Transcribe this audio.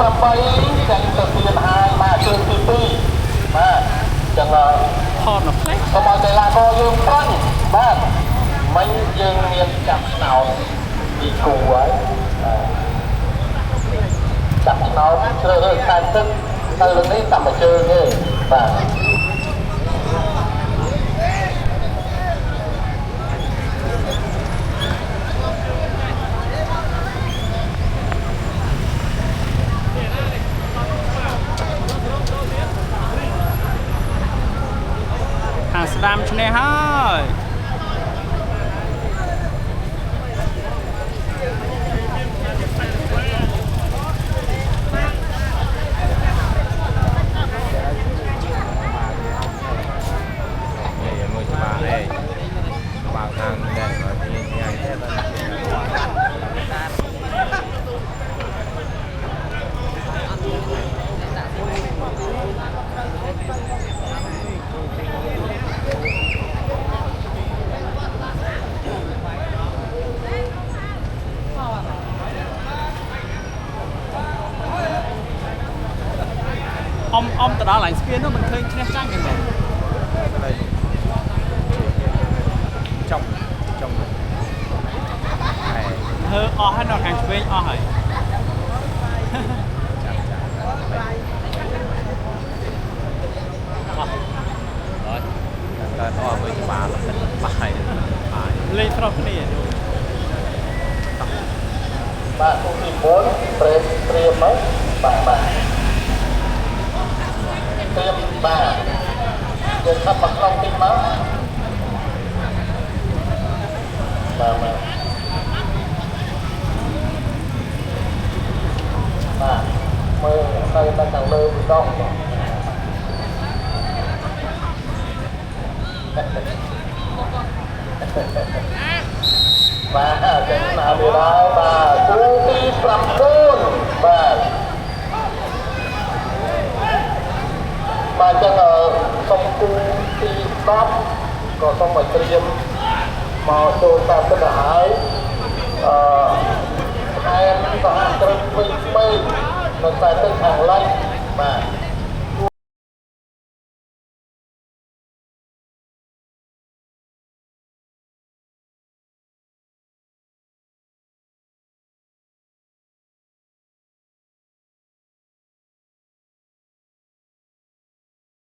8ចាញ់ទៅទៀតហើយបាទជើងទី2បាទចឹងថតមកផ្លេចសូមឲ្យកីឡាករយើងប្រឹងបាទមិញយើងមានចាប់ឆ្នោតពីគូហើយចាប់ឆ្នោតជ្រើសរើសខែទឹកទៅលើនេះតាមជើងទេបាទស្ដាំឈ្នះហើយអ៊ំទៅដល់ឡើងស្ពាននោះមិនឃើញឈ្នះចាញ់ទេមែនចុងហើអស់ហើយនៅខាងឆ្វេងអស់ហើយកើតអស់មើលច្បាស់បាយលេងស្រស់គ្នាបាទគូទី4ព្រេមព្រាមមកបាទព្រាមបាទយើងขับមកក្នុងទីមកបាទមើលទៅខាងលើម្ដងបាទចេញស្នាមវាដែរបាទគូទី9បាទចឹងសុំគូទី10ក៏សុំឲ្យត្រៀមមកចូលតាមទឹកទៅហើយខែសហគ្រិនវិញពេកនៅតែទឹកខាងលិចបាទ